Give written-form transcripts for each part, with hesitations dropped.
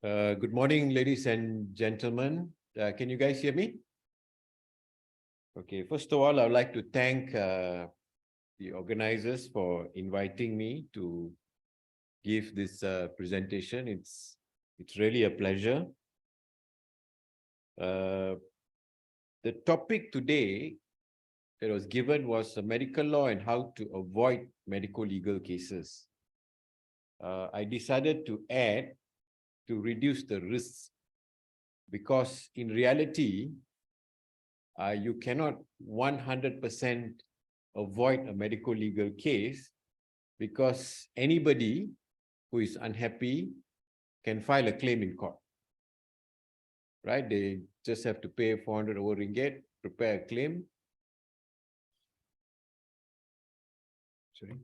Good morning, ladies and gentlemen. Can you guys hear me? Okay, first of all, I would like to thank the organizers for inviting me to give this presentation. It's really a pleasure. The topic today that was given was medical law and how to avoid medical legal cases. I decided to add to reduce the risks, because in reality, you cannot 100% avoid a medical legal case, because anybody who is unhappy can file a claim in court, right? They just have to pay 400 over ringgit, prepare a claim. Sorry.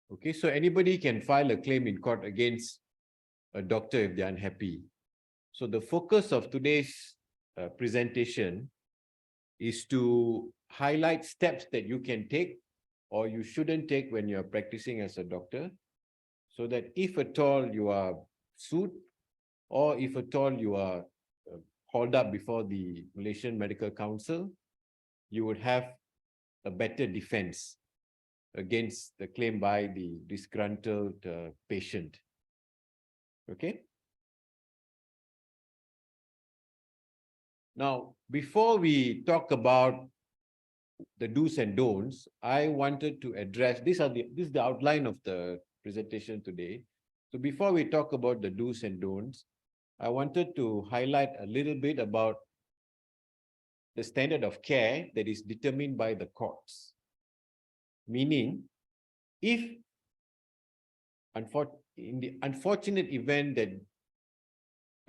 Okay, so anybody can file a claim in court against a doctor if they're unhappy. So the focus of today's presentation is to highlight steps that you can take or you shouldn't take when you're practicing as a doctor, so that if at all you are sued or if at all you are hauled up before the Malaysian Medical Council, you would have a better defense against the claim by the disgruntled patient. Okay? Now, before we talk about the do's and don'ts, I wanted to address, this is the outline of the presentation today. So before we talk about the do's and don'ts, I wanted to highlight a little bit about the standard of care that is determined by the courts. Meaning, if in the unfortunate event that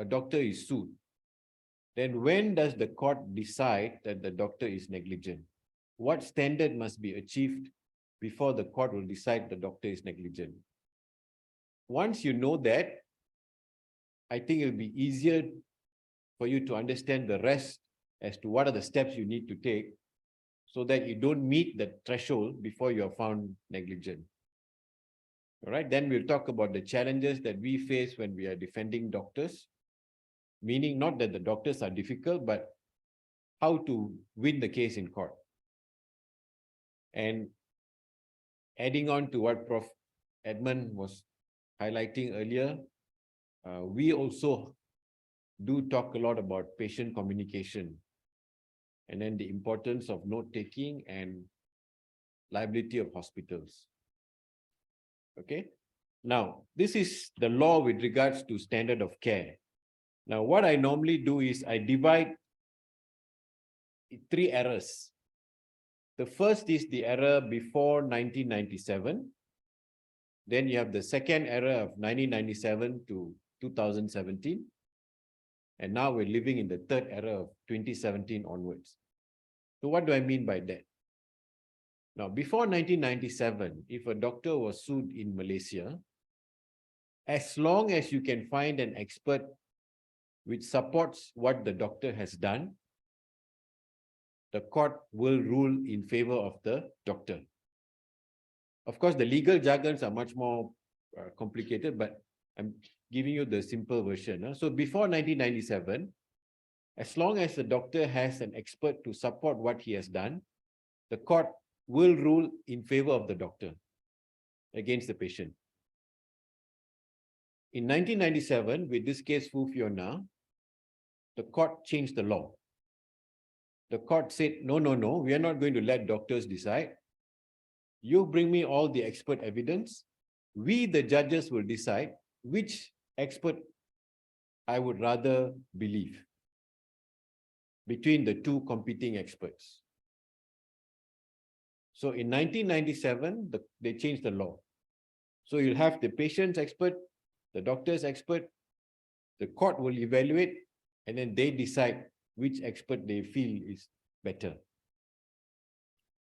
a doctor is sued, then when does the court decide that the doctor is negligent? What standard must be achieved before the court will decide the doctor is negligent? Once you know that, I think it'll be easier for you to understand the rest as to what are the steps you need to take so that you don't meet the threshold before you are found negligent. All right, then we'll talk about the challenges that we face when we are defending doctors, meaning not that the doctors are difficult, but how to win the case in court. And adding on to what Prof. Edmund was highlighting earlier, we also do talk a lot about patient communication, and then the importance of note-taking and liability of hospitals. Okay? Now, this is the law with regards to standard of care. Now, what I normally do is I divide three eras. The first is the era before 1997. Then you have the second era of 1997 to 2017. And now we're living in the third era of 2017 onwards. So what do I mean by that? Now, before 1997, if a doctor was sued in Malaysia, as long as you can find an expert which supports what the doctor has done, the court will rule in favor of the doctor. Of course, the legal jargons are much more complicated, but I'm giving you the simple version. So before 1997, as long as the doctor has an expert to support what he has done, the court will rule in favor of the doctor against the patient. In 1997, with this case Fu Fiona, the court changed the law. The court said, no, we are not going to let doctors decide. You bring me all the expert evidence. We, the judges, will decide which expert I would rather believe between the two competing experts. So in 1997, they changed the law. So you'll have the patient's expert, the doctor's expert, the court will evaluate, and then they decide which expert they feel is better.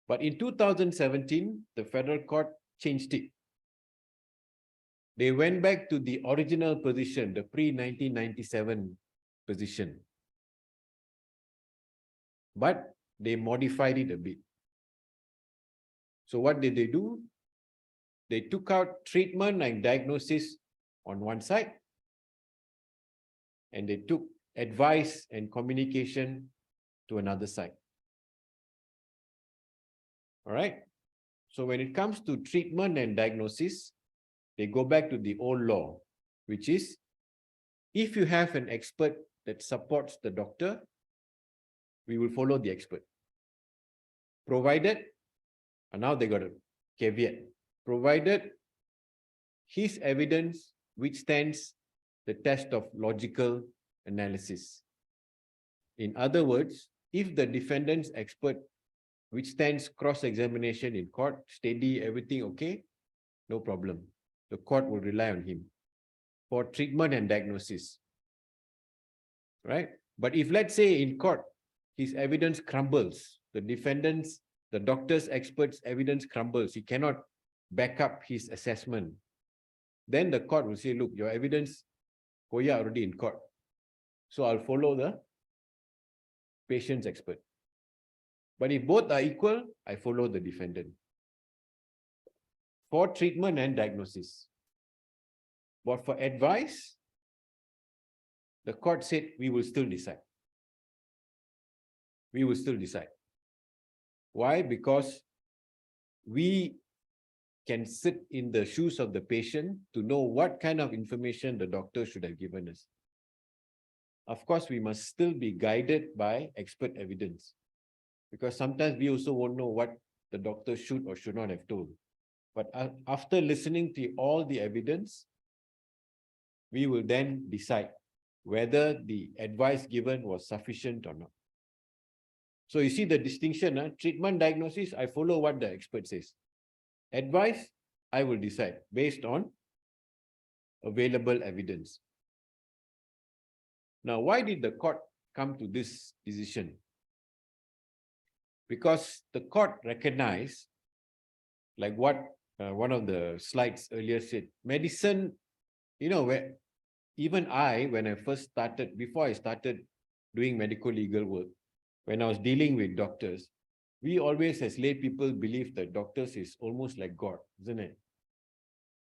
But in 2017, the federal court changed it. They went back to the original position, the pre-1997 position. But they modified it a bit. So what did they do? They took out treatment and diagnosis on one side, and they took advice and communication to another side. All right. So when it comes to treatment and diagnosis, they go back to the old law, which is if you have an expert that supports the doctor, we will follow the expert. Provided, and now they got a caveat, provided his evidence withstands the test of logical analysis. In other words, if the defendant's expert withstands cross-examination in court, steady, everything okay, no problem. The court will rely on him for treatment and diagnosis, right? But if, let's say, in court, his evidence crumbles, the doctor's expert's evidence crumbles, he cannot back up his assessment, then the court will say, look, your evidence, Koya already in court, so I'll follow the patient's expert. But if both are equal, I follow the defendant for treatment and diagnosis. But for advice, the court said, we will still decide. We will still decide. Why? Because we can sit in the shoes of the patient to know what kind of information the doctor should have given us. Of course, we must still be guided by expert evidence, because sometimes we also won't know what the doctor should or should not have told. But after listening to all the evidence, we will then decide whether the advice given was sufficient or not. So you see the distinction, treatment diagnosis, I follow what the expert says. Advice, I will decide based on available evidence. Now, why did the court come to this decision? Because the court recognized, like what one of the slides earlier said, medicine, where even when I first started, before I started doing medical legal work, when I was dealing with doctors, we always as lay people believe that doctors is almost like God, isn't it?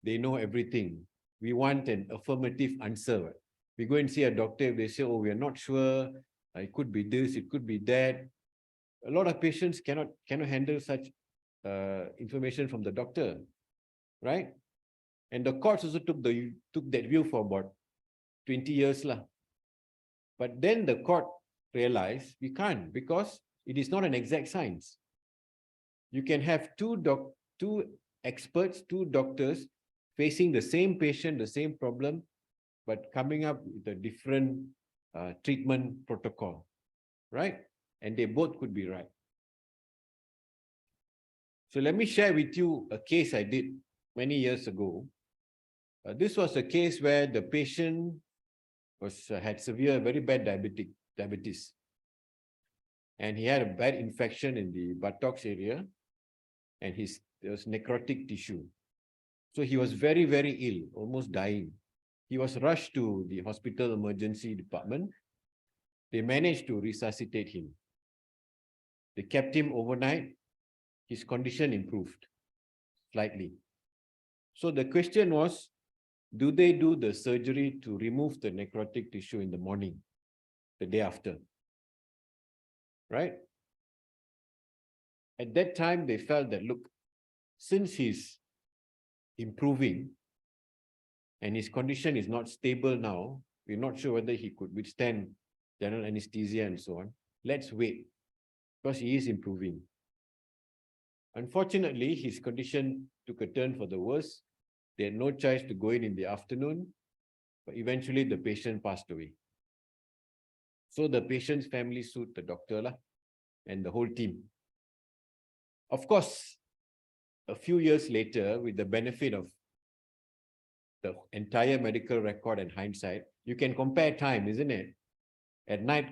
They know everything. We want an affirmative answer. We go and see a doctor, if they say, oh, we are not sure, it could be this, it could be that. A lot of patients cannot handle such information from the doctor, right? And the courts also took that view for about 20 years. But then the court realized we can't, because it is not an exact science. You can have two experts, two doctors facing the same patient, the same problem, but coming up with a different treatment protocol, right? And they both could be right. So let me share with you a case I did many years ago. This was a case where the patient had severe, very bad diabetes. And he had a bad infection in the buttocks area, and there was necrotic tissue. So he was very, very ill, almost dying. He was rushed to the hospital emergency department. They managed to resuscitate him. They kept him overnight. His condition improved slightly. So the question was, do they do the surgery to remove the necrotic tissue in the morning, the day after? Right? At that time, they felt that, look, since he's improving and his condition is not stable now, we're not sure whether he could withstand general anesthesia and so on. Let's wait, because he is improving. Unfortunately, his condition took a turn for the worse. They had no choice to go in the afternoon, but eventually the patient passed away. So the patient's family sued the doctor and the whole team. Of course, a few years later, with the benefit of the entire medical record and hindsight, you can compare time, isn't it? At night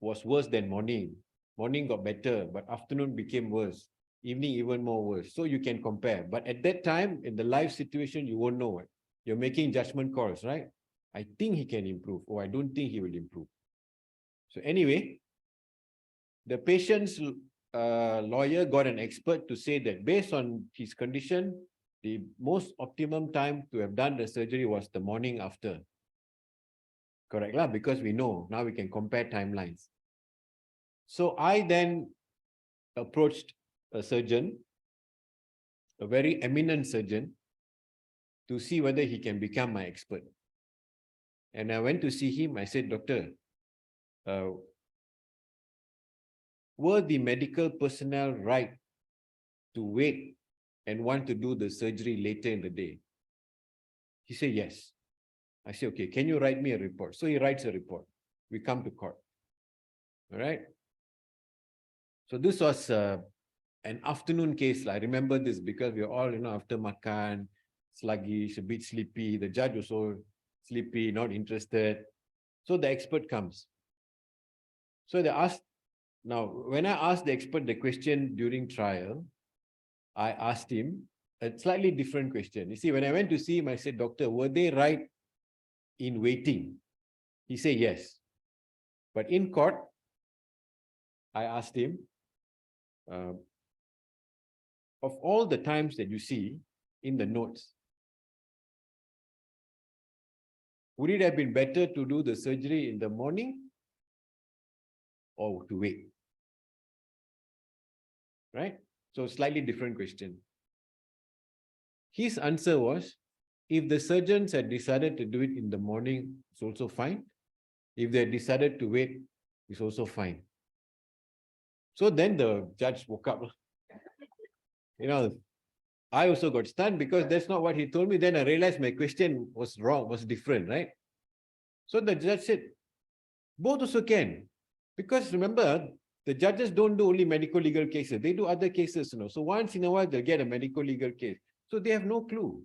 was worse than morning. Morning got better, but afternoon became worse. evening even more worse. So you can compare. But at that time, in the live situation, you won't know it. You're making judgment calls, right? I think he can improve, or I don't think he will improve. So anyway, the patient's lawyer got an expert to say that based on his condition, the most optimum time to have done the surgery was the morning after. Correct lah, because we know, now we can compare timelines. So I then approached a surgeon, a very eminent surgeon, to see whether he can become my expert. And I went to see him. I said, Doctor, were the medical personnel right to wait and want to do the surgery later in the day? He said, yes. I said, okay, can you write me a report? So he writes a report. We come to court. All right. So this was an afternoon case. I remember this because we were all, after makan, sluggish, a bit sleepy. The judge was so sleepy, not interested. So the expert comes. So they asked, now, when I asked the expert the question during trial, I asked him a slightly different question. You see, when I went to see him, I said, Doctor, were they right in waiting? He said, yes. But in court, I asked him, of all the times that you see in the notes, would it have been better to do the surgery in the morning or to wait? Right? So slightly different question. His answer was, if the surgeons had decided to do it in the morning, it's also fine. If they decided to wait, it's also fine. So then the judge woke up. I also got stunned because that's not what he told me. Then I realized my question was wrong, was different, right? So the judge said, both also can. Because remember, the judges don't do only medical legal cases. They do other cases, So once in a while, they'll get a medical legal case. So they have no clue.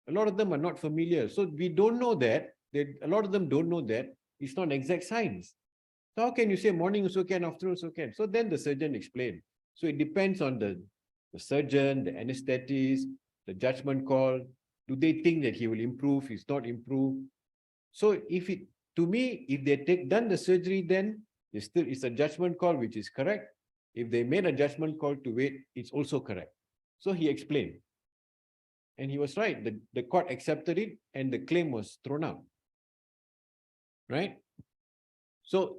A lot of them are not familiar. So we don't know that. A lot of them don't know that it's not exact science. So how can you say morning also can, afternoon also can? So then the surgeon explained. So it depends on the surgeon, the anesthetist, the judgment call. Do they think that he will improve? He's not improve. So to me, if they done the surgery, then it's a judgment call which is correct. If they made a judgment call to wait, it's also correct. So he explained. And he was right. The court accepted it and the claim was thrown out. Right? So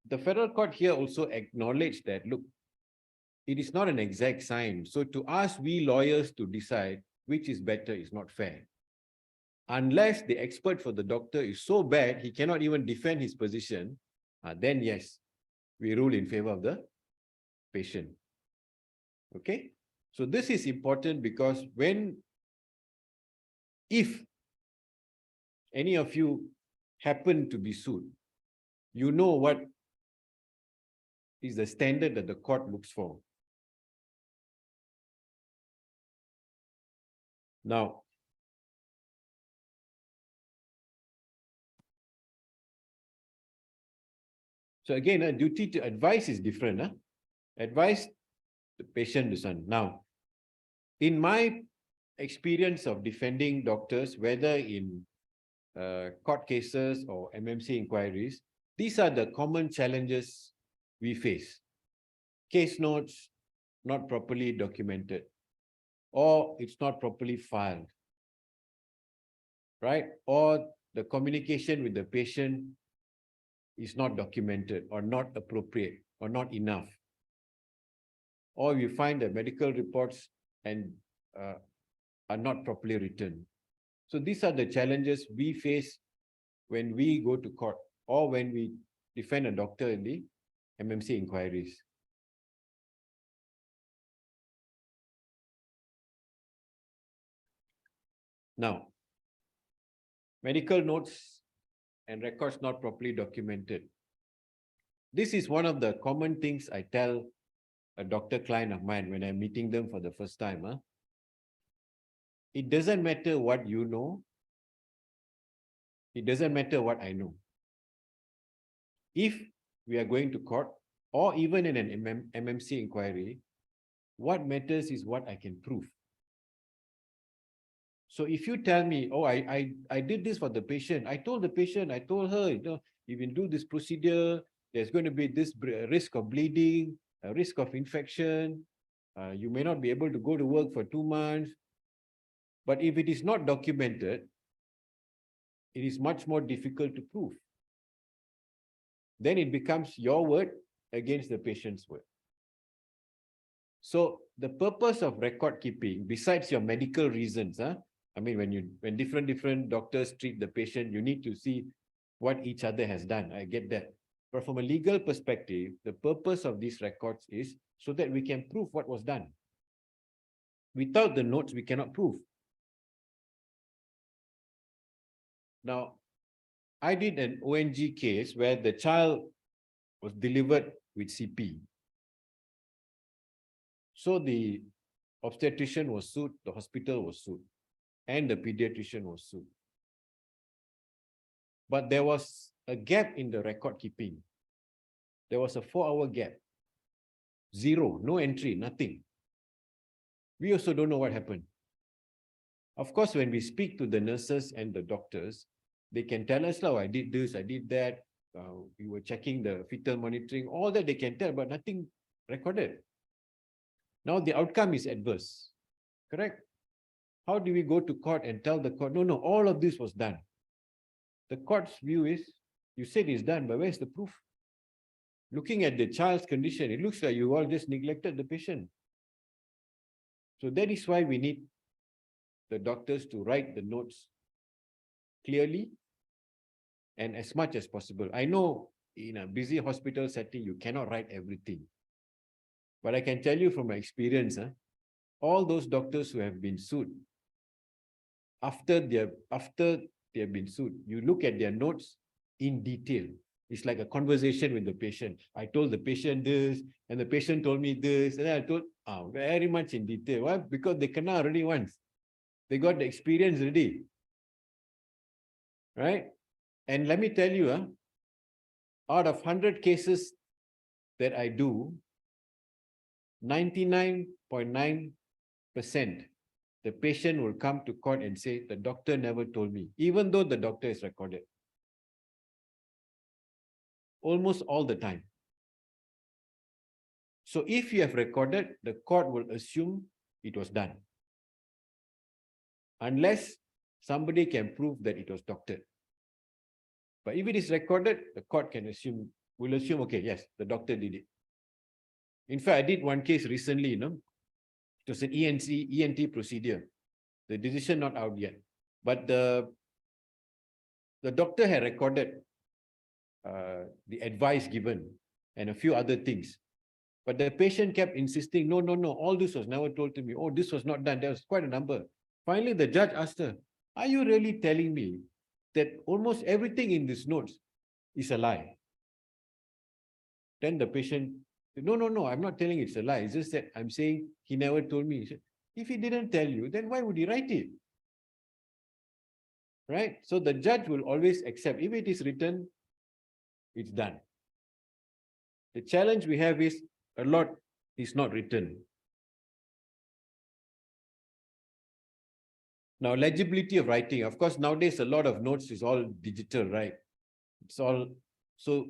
the federal court here also acknowledged that, look, it is not an exact science. So to ask we lawyers to decide which is better is not fair. Unless the expert for the doctor is so bad, he cannot even defend his position, then yes, we rule in favor of the patient. Okay? So this is important because if any of you happen to be sued, you know what is the standard that the court looks for. Now, so again, a duty to advise is different. Advise the patient to son. Now, in my experience of defending doctors, whether in court cases or MMC inquiries, these are the common challenges we face. Case notes not properly documented, or it's not properly filed, right? Or the communication with the patient is not documented or not appropriate or not enough. Or you find that medical reports are not properly written. So these are the challenges we face when we go to court or when we defend a doctor in the MMC inquiries. Now, medical notes and records not properly documented. This is one of the common things I tell a doctor client of mine when I'm meeting them for the first time. It doesn't matter what you know. It doesn't matter what I know. If we are going to court or even in an MMC inquiry, What matters is what I can prove. So if you tell me, oh, I did this for the patient, I told the patient, I told her, if you do this procedure, there's going to be this risk of bleeding, a risk of infection, you may not be able to go to work for 2 months. But if it is not documented, it is much more difficult to prove. Then it becomes your word against the patient's word. So the purpose of record keeping, besides your medical reasons, I mean, when different doctors treat the patient, you need to see what each other has done. I get that. But from a legal perspective, the purpose of these records is so that we can prove what was done. Without the notes, we cannot prove. Now, I did an ONG case where the child was delivered with CP. So the obstetrician was sued, the hospital was sued, and the pediatrician was sued. But there was a gap in the record keeping. There was a 4-hour gap. Zero, no entry, nothing. We also don't know what happened. Of course, when we speak to the nurses and the doctors, they can tell us, oh, I did this, I did that. We were checking the fetal monitoring, all that they can tell, but nothing recorded. Now the outcome is adverse, correct? How do we go to court and tell the court, no, all of this was done? The court's view is, you said it's done, but where's the proof? Looking at the child's condition, it looks like you all just neglected the patient. So that is why we need the doctors to write the notes clearly and as much as possible. I know in a busy hospital setting, you cannot write everything. But I can tell you from my experience, all those doctors who have been sued, after they have been sued, you look at their notes in detail. It's like a conversation with the patient. I told the patient this, and the patient told me this, and I told very much in detail. Why? Because they cannot already once. They got the experience already. Right? And let me tell you, out of 100 cases that I do, 99.9%, the patient will come to court and say, the doctor never told me, even though the doctor is recorded. Almost all the time. So if you have recorded, the court will assume it was done. Unless somebody can prove that it was doctored. But if it is recorded, the court will assume, okay, yes, the doctor did it. In fact, I did one case recently, it was an ENT procedure. The decision not out yet. But the doctor had recorded the advice given and a few other things. But the patient kept insisting, no, all this was never told to me. Oh, this was not done. There was quite a number. Finally, the judge asked her, are you really telling me that almost everything in these notes is a lie? Then the patient said, no, I'm not telling it's a lie. It's just that I'm saying he never told me. He said, if he didn't tell you, then why would he write it? Right? So the judge will always accept. If it is written, it's done. The challenge we have is a lot is not written. Now, legibility of writing. Of course, nowadays, a lot of notes is all digital, right? It's all, so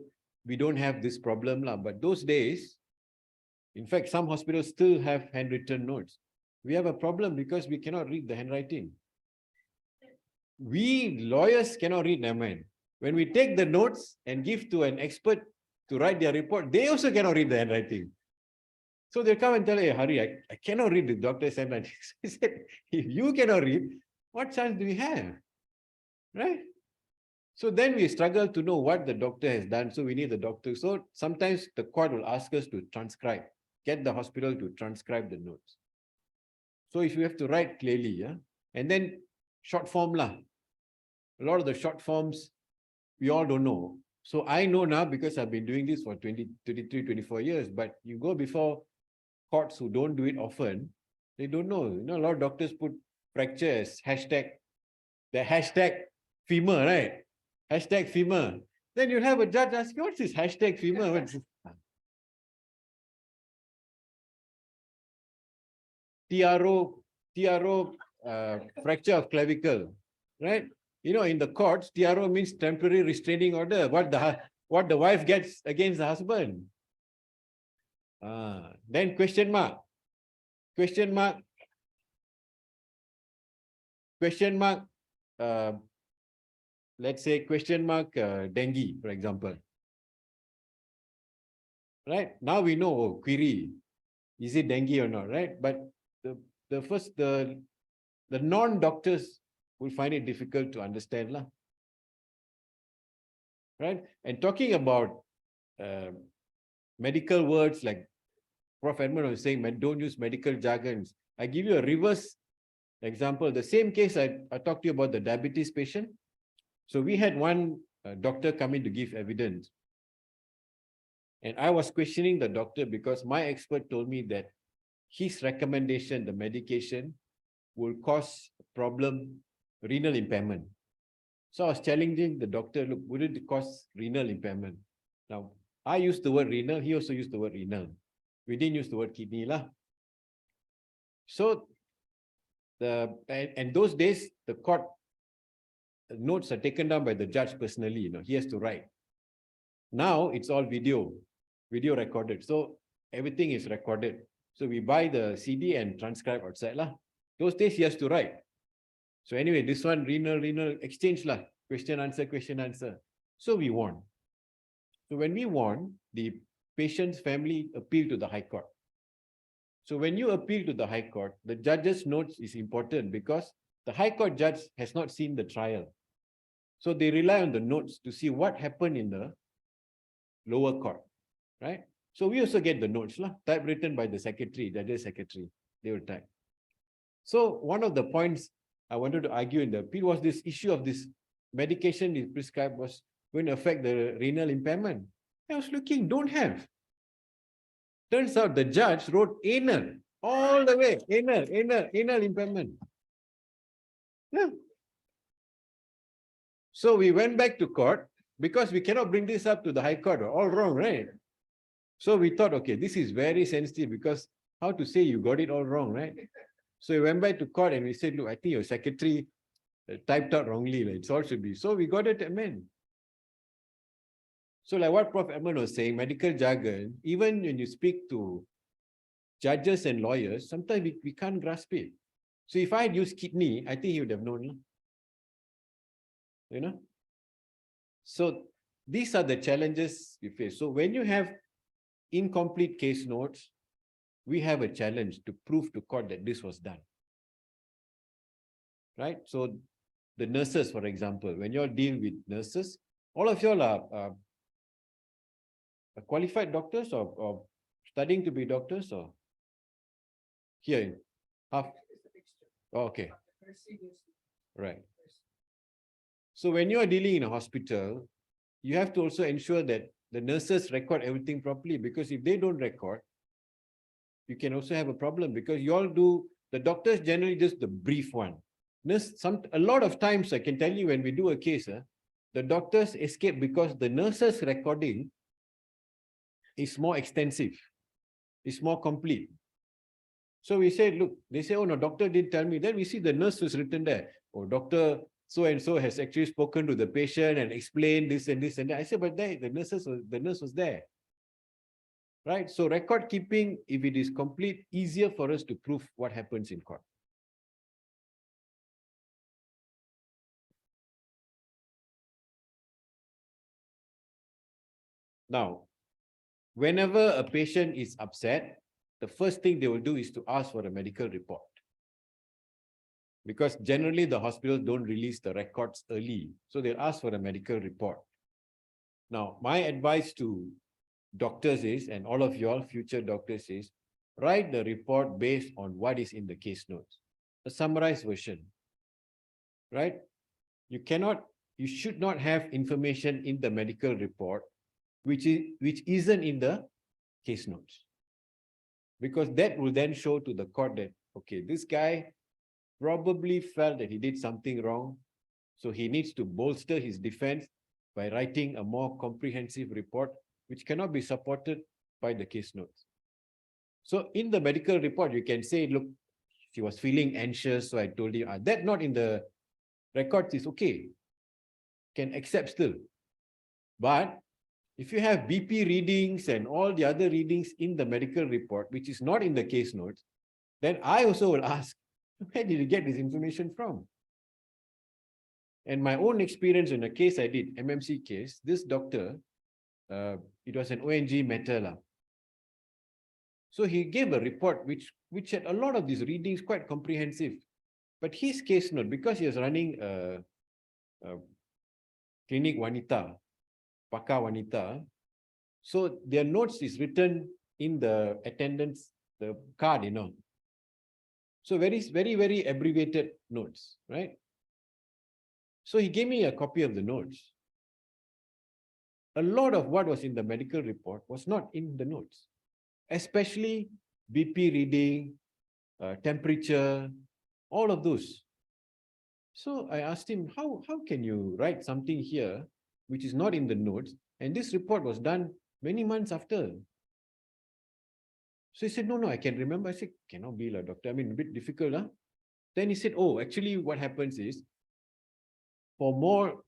we don't have this problem. But those days, in fact, some hospitals still have handwritten notes. We have a problem because we cannot read the handwriting. We lawyers cannot read, never mind. When we take the notes and give to an expert to write their report, they also cannot read the handwriting. So they come and tell, hey, Hari, I cannot read the doctor's handwriting. He said, if you cannot read, what chance do we have? Right? So then we struggle to know what the doctor has done. So we need the doctor. So sometimes the court will ask us to transcribe, get the hospital to transcribe the notes. So if you have to write clearly, and then short form A lot of the short forms, we all don't know. So I know now because I've been doing this for 23, 24 years, but you go before courts who don't do it often, they don't know. A lot of doctors put fracture as hashtag, the hashtag femur, right? Hashtag femur. Then you'll have a judge ask you, what's this hashtag femur? TRO, fracture of clavicle, right? You know, in the courts, TRO means temporary restraining order. What the wife gets against the husband. Then question mark. Question mark. Question mark. Let's say question mark dengue, for example. Right? Now we know, query, is it dengue or not, right? But the non-doctors will find it difficult to understand, lah. Right? And talking about medical words, like Prof. Edmund was saying, don't use medical jargons. I give you a reverse example. The same case I talked to you about the diabetes patient. So we had one doctor come in to give evidence. And I was questioning the doctor because my expert told me that his recommendation, the medication, will cause problem, renal impairment. So I was challenging the doctor, look, would it cause renal impairment? Now, I used the word renal, he also used the word renal. We didn't use the word kidney, lah. So, and those days, the court notes are taken down by the judge personally, you know, he has to write. Now, it's all video recorded. So, everything is recorded. So, we buy the CD and transcribe outside, lah. Those days, he has to write. So anyway, this one, renal exchange lah. Question, answer. So we won. So when we won, the patient's family appealed to the High Court. So when you appeal to the High Court, the judge's notes is important because the High Court judge has not seen the trial. So they rely on the notes to see what happened in the lower court, right? So we also get the notes lah, typewritten by the secretary, judge's secretary. They will type. So one of the points I wanted to argue in the appeal was this issue of this medication is prescribed was going to affect the renal impairment. I was looking, don't have. Turns out the judge wrote anal all the way, anal impairment. Yeah. So we went back to court because we cannot bring this up to the High Court, all wrong, right? So we thought, okay, this is very sensitive because how to say you got it all wrong, right? So we went back to court and we said, look, I think your secretary typed out wrongly. It all should be. So we got it amended. So like what Prof. Edmund was saying, medical jargon, even when you speak to judges and lawyers, sometimes we can't grasp it. So if I had used kidney, I think he would have known. You know? So these are the challenges we face. So when you have incomplete case notes, we have a challenge to prove to court that this was done. Right? So the nurses, for example, when you all deal with nurses, all of you all are qualified doctors or studying to be doctors or here? Half? Oh, okay. Right. So when you are dealing in a hospital, you have to also ensure that the nurses record everything properly, because if they don't record, you can also have a problem because you all do, the doctors generally just the brief one. A lot of times, I can tell you when we do a case, the doctors escape because the nurses recording is more extensive, it's more complete. So we say, look, they say, oh no, doctor didn't tell me. Then we see the nurse was written there. Oh, doctor so-and-so has actually spoken to the patient and explained this and this and that. I said, but there, the nurse was there. Right? So record keeping, if it is complete, easier for us to prove what happens in court. Now, whenever a patient is upset, the first thing they will do is to ask for a medical report. Because generally the hospitals don't release the records early. So they'll ask for a medical report. Now, my advice to doctors is, and all of y'all future doctors is, write the report based on what is in the case notes. A summarized version, right? You should not have information in the medical report which isn't in the case notes. Because that will then show to the court that, okay, this guy probably felt that he did something wrong, so he needs to bolster his defense by writing a more comprehensive report which cannot be supported by the case notes. So in the medical report, you can say, look, she was feeling anxious. So I told him, that not in the records is okay. Can accept still. But if you have BP readings and all the other readings in the medical report, which is not in the case notes, then I also will ask, where did you get this information from? And my own experience in a case I did, MMC case, this doctor, it was an ONG matter. So he gave a report which had a lot of these readings, quite comprehensive. But his case note, because he was running a clinic Wanita, Paka Wanita, so their notes is written in the attendance, the card, So very, very, very abbreviated notes, right? So he gave me a copy of the notes. A lot of what was in the medical report was not in the notes, especially BP reading, temperature, all of those. So I asked him, how can you write something here which is not in the notes? And this report was done many months after. So he said, no, I can remember. I said, cannot be, doctor. I mean, a bit difficult. Huh? Then he said, oh, actually what happens is, for more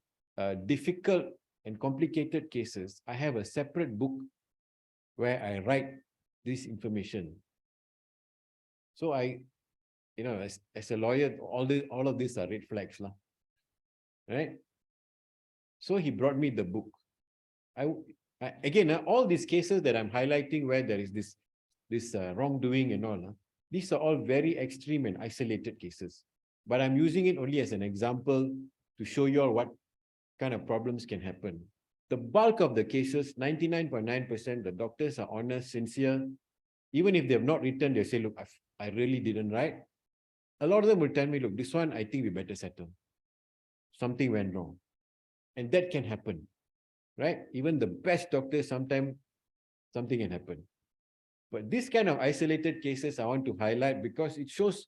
difficult and complicated cases, I have a separate book where I write this information. So I, as a lawyer, all of these are red flags, right? So he brought me the book. Again, all these cases that I'm highlighting where there is this wrongdoing and all, these are all very extreme and isolated cases. But I'm using it only as an example to show you all what kind of problems can happen. The bulk of the cases, 99.9%, the doctors are honest, sincere. Even if they have not written, they say, look, I really didn't write. A lot of them will tell me, look, this one, I think we better settle. Something went wrong. And that can happen, right? Even the best doctors, sometimes something can happen. But this kind of isolated cases I want to highlight because it shows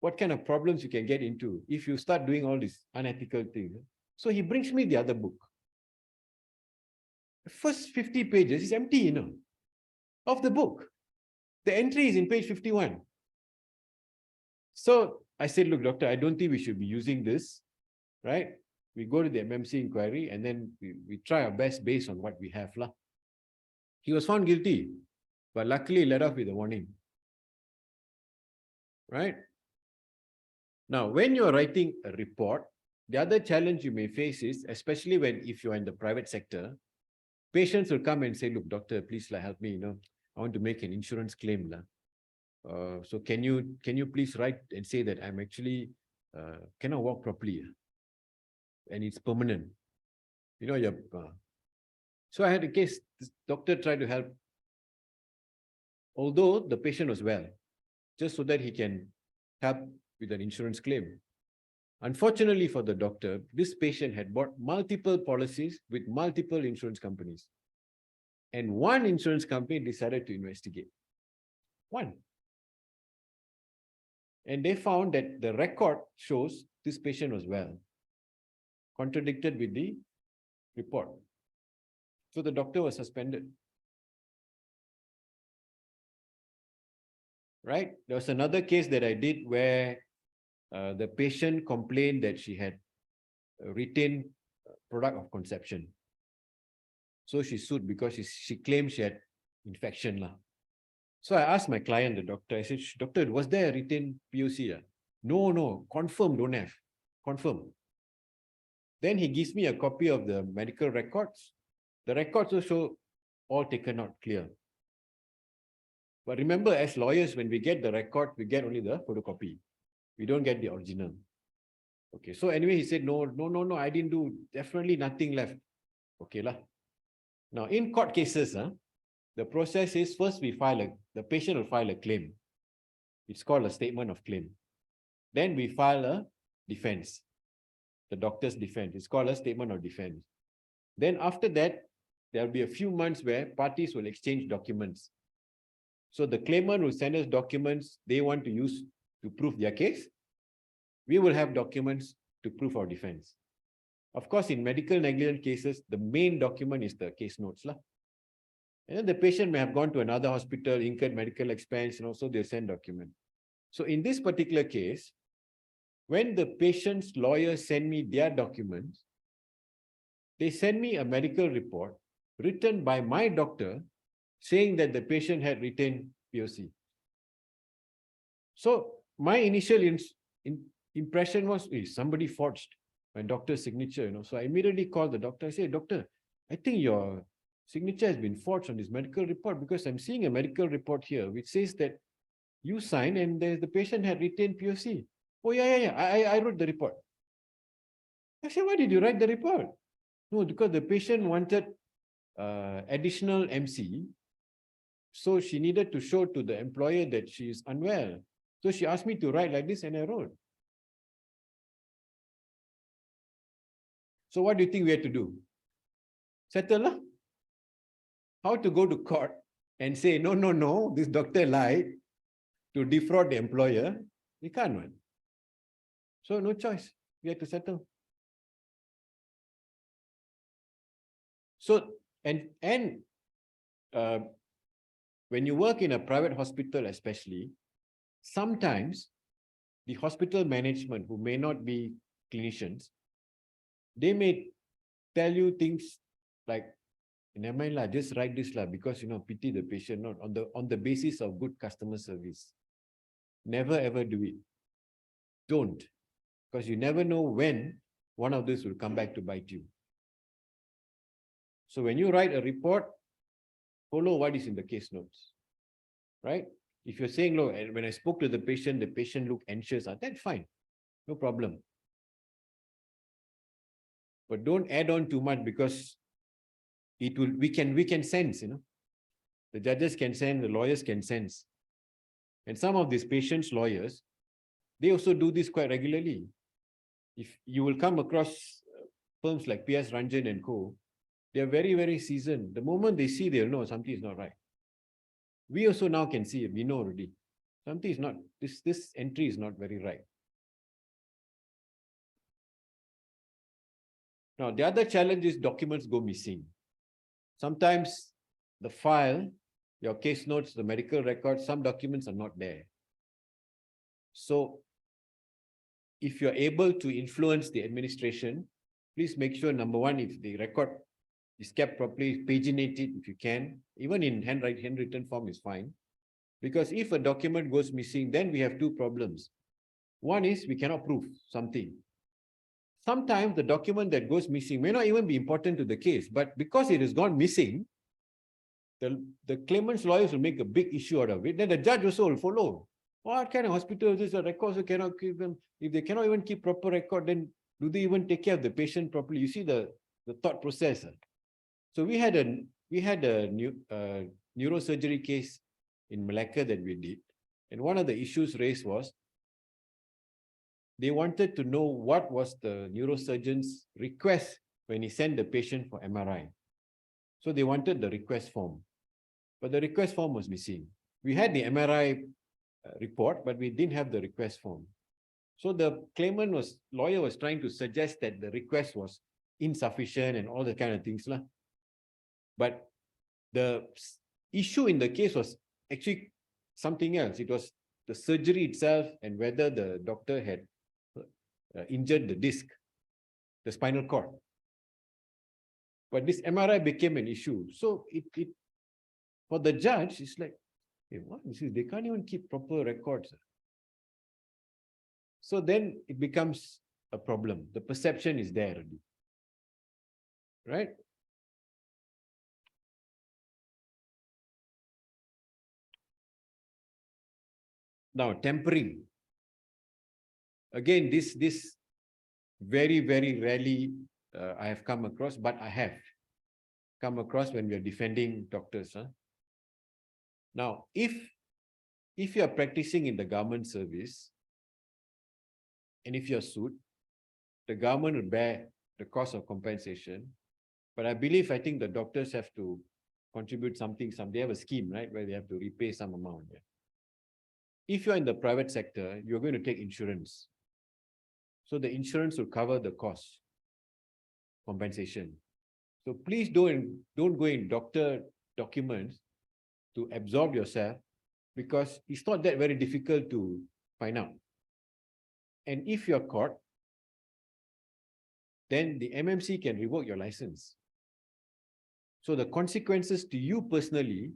what kind of problems you can get into if you start doing all these unethical things. So he brings me the other book. The first 50 pages is empty, of the book. The entry is in page 51. So I said, look, doctor, I don't think we should be using this, right? We go to the MMC inquiry and then we try our best based on what we have. He was found guilty, but luckily let off with a warning, right? Now, when you're writing a report, the other challenge you may face is, especially if you're in the private sector, patients will come and say, look, doctor, please help me, I want to make an insurance claim. So can you please write and say that I'm actually cannot walk properly and it's permanent. So I had a case, this doctor tried to help, although the patient was well, just so that he can help with an insurance claim. Unfortunately for the doctor, this patient had bought multiple policies with multiple insurance companies. And one insurance company decided to investigate. One. And they found that the record shows this patient was well, contradicted with the report. So the doctor was suspended. Right? There was another case that I did where the patient complained that she had retained product of conception. So she sued because she claimed she had infection. So I asked my client, the doctor, I said, doctor, was there a retained POC? No, confirm, don't have. Confirm. Then he gives me a copy of the medical records. The records also all taken out clear. But remember, as lawyers, when we get the record, we get only the photocopy. We don't get the original. Okay, so anyway, he said, no, I didn't do, definitely nothing left. Okay, lah. Now, in court cases, the process is first the patient will file a claim. It's called a statement of claim. Then we file a defense, the doctor's defense. It's called a statement of defense. Then after that, there'll be a few months where parties will exchange documents. So the claimant will send us documents they want to use to prove their case. We will have documents to prove our defense. Of course, in medical negligence cases, the main document is the case notes. And then the patient may have gone to another hospital, incurred medical expense, and also they'll send document. So in this particular case, when the patient's lawyer send me their documents, they send me a medical report written by my doctor saying that the patient had retained POC. So my initial impression was, somebody forged my doctor's signature, So I immediately called the doctor. I said, doctor, I think your signature has been forged on this medical report because I'm seeing a medical report here which says that you signed and the patient had retained POC. Oh, yeah. I wrote the report. I said, why did you write the report? No, because the patient wanted additional MC. So she needed to show to the employer that she is unwell. So she asked me to write like this and I wrote. So what do you think we had to do? Settle? How to go to court and say, no, this doctor lied to defraud the employer? We can't, man. So no choice. We had to settle. So, and when you work in a private hospital especially, sometimes the hospital management, who may not be clinicians, they may tell you things like, never mind lah, just write this lah, because pity the patient, not on the basis of good customer service. Never ever do it. Don't, because you never know when one of this will come back to bite you. So when you write a report, follow what is in the case notes, right? If you're saying, look, when I spoke to the patient looked anxious, that's fine, no problem. But don't add on too much, because we can sense, the judges can sense, the lawyers can sense. And some of these patients' lawyers, they also do this quite regularly. If you will come across firms like PS Ranjan and Co., they are very, very seasoned. The moment they see, they'll know something is not right. We also now can see it. We know already. Something is not, this entry is not very right. Now, the other challenge is documents go missing. Sometimes the file, your case notes, the medical records, some documents are not there. So if you're able to influence the administration, please make sure, number one, if the record is kept properly, paginate it if you can. Even in handwritten form is fine. Because if a document goes missing, then we have two problems. One is we cannot prove something. Sometimes the document that goes missing may not even be important to the case, but because it has gone missing, the claimant's lawyers will make a big issue out of it. Then the judge also will follow. What kind of hospital is this? The records also cannot keep them. If they cannot even keep proper record, then do they even take care of the patient properly? You see the thought process. So we had a neurosurgery case in Malacca that we did. And one of the issues raised was they wanted to know what was the neurosurgeon's request when he sent the patient for MRI. So they wanted the request form, but the request form was missing. We had the MRI report, but we didn't have the request form. So the lawyer was trying to suggest that the request was insufficient and all the kind of things. But the issue in the case was actually something else. It was the surgery itself and whether the doctor had injured the disc, the spinal cord. But this MRI became an issue. So it for the judge, it's like, hey, what? They can't even keep proper records. So then it becomes a problem. The perception is there already. Right? Now, tempering. Again, this very, very rarely I have come across, but I have come across when we are defending doctors. Now, if you are practicing in the government service, and if you're sued, the government will bear the cost of compensation. But I think the doctors have to contribute something. They have a scheme, right, where they have to repay some amount. Yeah. If you're in the private sector, you're going to take insurance. So the insurance will cover the cost, compensation. So please don't go in doctor documents to absorb yourself, because it's not that very difficult to find out. And if you're caught, then the MMC can revoke your license. So the consequences to you personally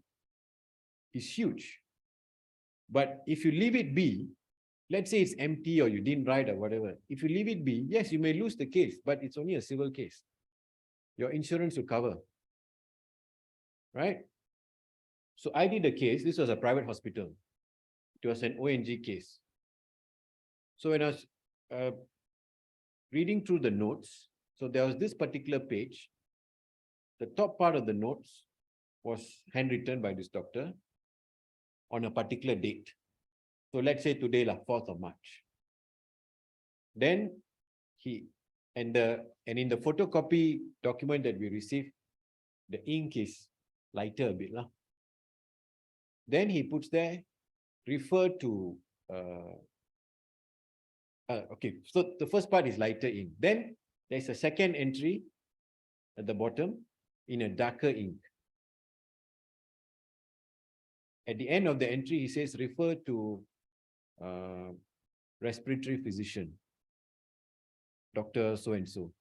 is huge. But if you leave it be, let's say it's empty or you didn't write or whatever, if you leave it be, yes, you may lose the case, but it's only a civil case. Your insurance will cover, right? So I did a case. This was a private hospital. It was an ONG case. So when I was reading through the notes, so there was this particular page. The top part of the notes was handwritten by this doctor on a particular date. So let's say today, 4th of March. Then and in the photocopy document that we received, the ink is lighter a bit. Then he puts there, refer to, okay, so the first part is lighter ink. Then there's a second entry at the bottom in a darker ink. At the end of the entry, he says, refer to respiratory physician, Dr. So-and-so.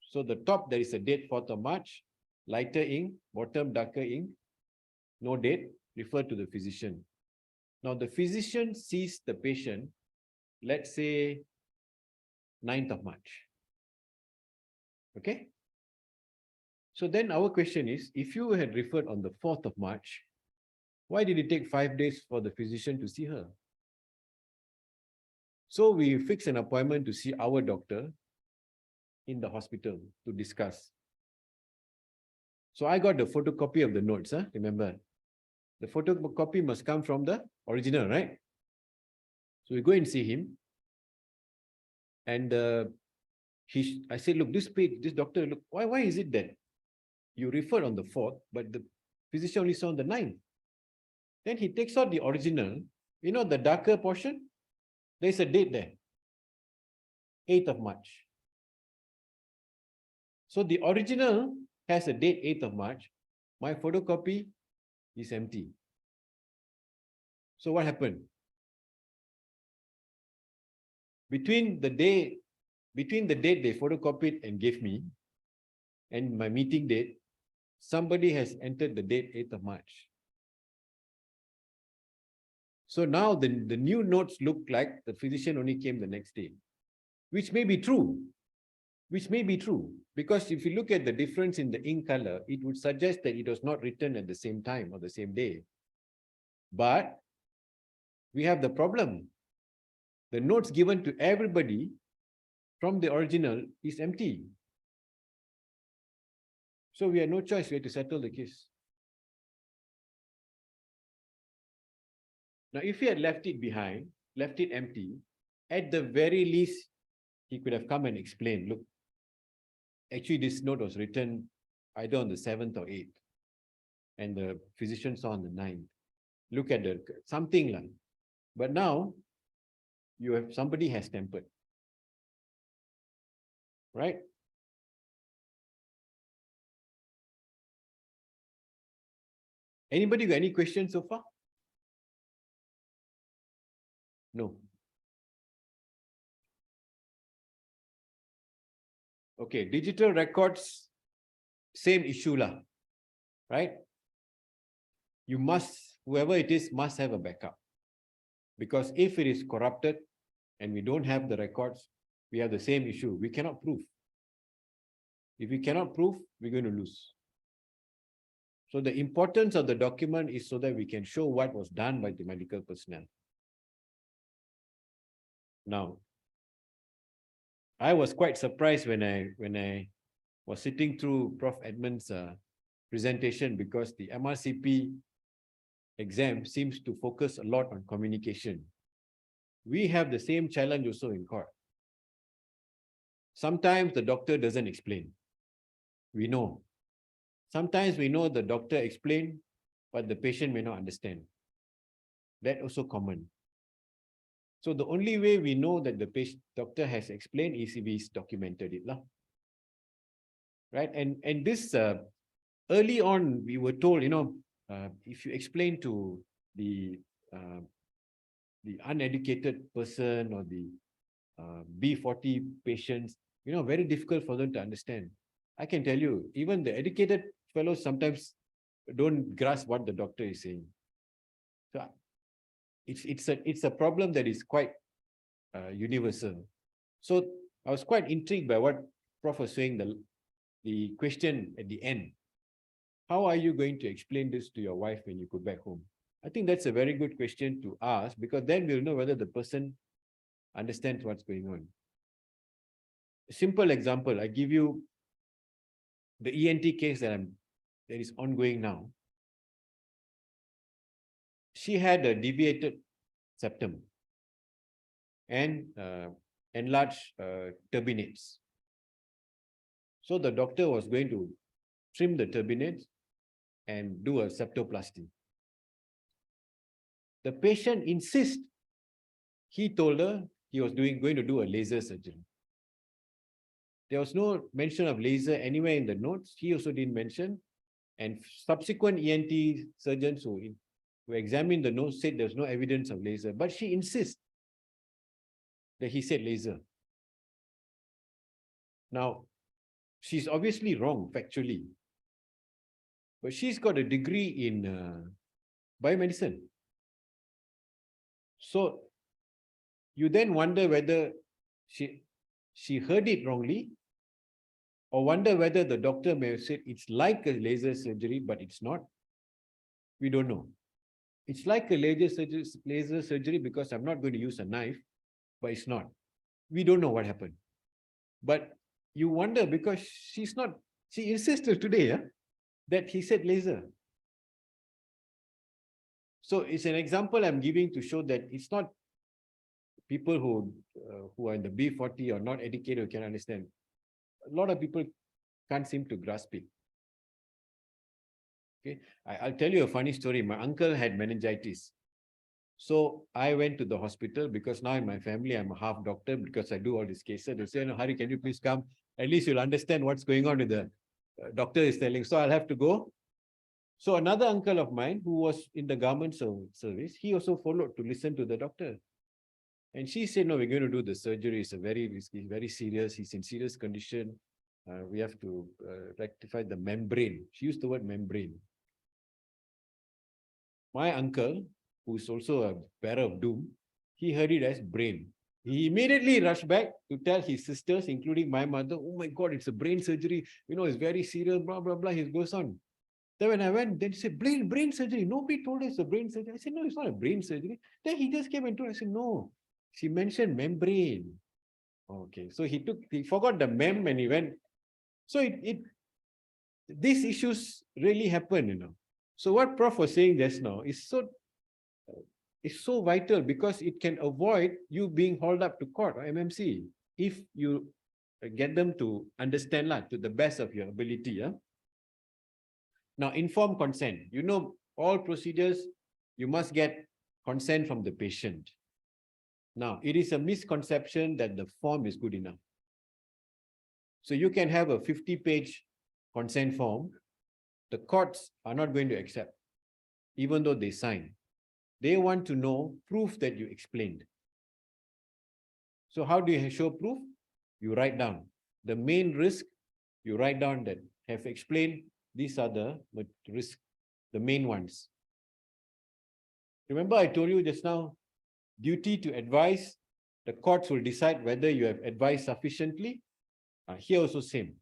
So the top, there is a date, 4th of March, lighter ink, bottom darker ink, no date, refer to the physician. Now the physician sees the patient, let's say 9th of March. Okay? So then our question is, if you had referred on the 4th of March, why did it take 5 days for the physician to see her? So we fixed an appointment to see our doctor in the hospital to discuss. So I got the photocopy of the notes, remember? The photocopy must come from the original, right? So we go and see him. And I said, look, this page, this doctor, look, why is it that you referred on the 4th, but the physician only saw on the 9th? Then he takes out the original, the darker portion, there's a date there, 8th of March. So the original has a date 8th of March. My photocopy is empty. So what happened? Between the date they photocopied and gave me and my meeting date, somebody has entered the date 8th of March. So now the new notes look like the physician only came the next day, which may be true. Because if you look at the difference in the ink color, it would suggest that it was not written at the same time or the same day. But we have the problem. The notes given to everybody from the original is empty. So we had no choice. We had to settle the case. Now, if he had left it behind, left it empty, at the very least, he could have come and explained, look, actually this note was written either on the 7th or 8th, and the physician saw on the 9th. Look at something like. But now, somebody has tampered. Right? Anybody got any questions so far? No. Okay, digital records, same issue lah, right? Whoever it is must have a backup. Because if it is corrupted and we don't have the records, we have the same issue. We cannot prove. If we cannot prove, we're going to lose. So the importance of the document is so that we can show what was done by the medical personnel. Now, I was quite surprised when I was sitting through Prof. Edmund's presentation, because the MRCP exam seems to focus a lot on communication. We have the same challenge also in court. Sometimes the doctor doesn't explain. We know. Sometimes we know the doctor explained, but the patient may not understand. That's also common. So the only way we know that the doctor has explained is if he's documented it. Right? And this, early on, we were told, if you explain to the the uneducated person or the B40 patients, very difficult for them to understand. I can tell you, even the educated fellows sometimes don't grasp what the doctor is saying. So it's a problem that is quite universal. So I was quite intrigued by what Prof was saying, the question at the end. How are you going to explain this to your wife when you go back home? I think that's a very good question to ask, because then we'll know whether the person understands what's going on. A simple example, I give you the ENT case that is ongoing now. She had a deviated septum and enlarged turbinates. So the doctor was going to trim the turbinates and do a septoplasty. The patient insists. He told her he was going to do a laser surgery. There was no mention of laser anywhere in the notes. He also didn't mention. And subsequent ENT surgeons who examined the notes said there's no evidence of laser. But she insists that he said laser. Now, she's obviously wrong factually. But she's got a degree in biomedicine. So you then wonder whether she heard it wrongly, or wonder whether the doctor may have said it's like a laser surgery, but it's not. We don't know. It's like a laser surgery because I'm not going to use a knife, but it's not. We don't know what happened. But you wonder because she insisted today that he said laser. So it's an example I'm giving to show that it's not people who are in the B40 or not educated who can understand. A lot of people can't seem to grasp it. Okay, I'll tell you a funny story. My uncle had meningitis. So I went to the hospital because now in my family, I'm a half doctor because I do all these cases. They say, no, Hari, can you please come? At least you'll understand what's going on with the doctor is telling. So I'll have to go. So another uncle of mine who was in the government service, he also followed to listen to the doctor. And she said, no, we're going to do the surgery. It's a very risky, very serious. He's in serious condition. We have to rectify the membrane. She used the word membrane. My uncle, who's also a bearer of doom, he heard it as brain. He immediately rushed back to tell his sisters, including my mother, oh my God, it's a brain surgery. It's very serious, blah, blah, blah. He goes on. Then when I went, they said, brain surgery. Nobody told us a brain surgery. I said, no, it's not a brain surgery. Then he just came and told us, I said, no, she mentioned membrane. Okay, so he forgot the mem and he went. So these issues really happen, So what Prof was saying just now is so vital because it can avoid you being hauled up to court or MMC if you get them to understand to the best of your ability. Now, informed consent. All procedures, you must get consent from the patient. Now, it is a misconception that the form is good enough. So you can have a 50-page consent form. The courts are not going to accept, even though they sign. They want to know proof that you explained. So how do you show proof? You write down the main risk. You write down that have explained these are the risks, the main ones. Remember I told you just now, duty to advise, the courts will decide whether you have advised sufficiently. Here also same.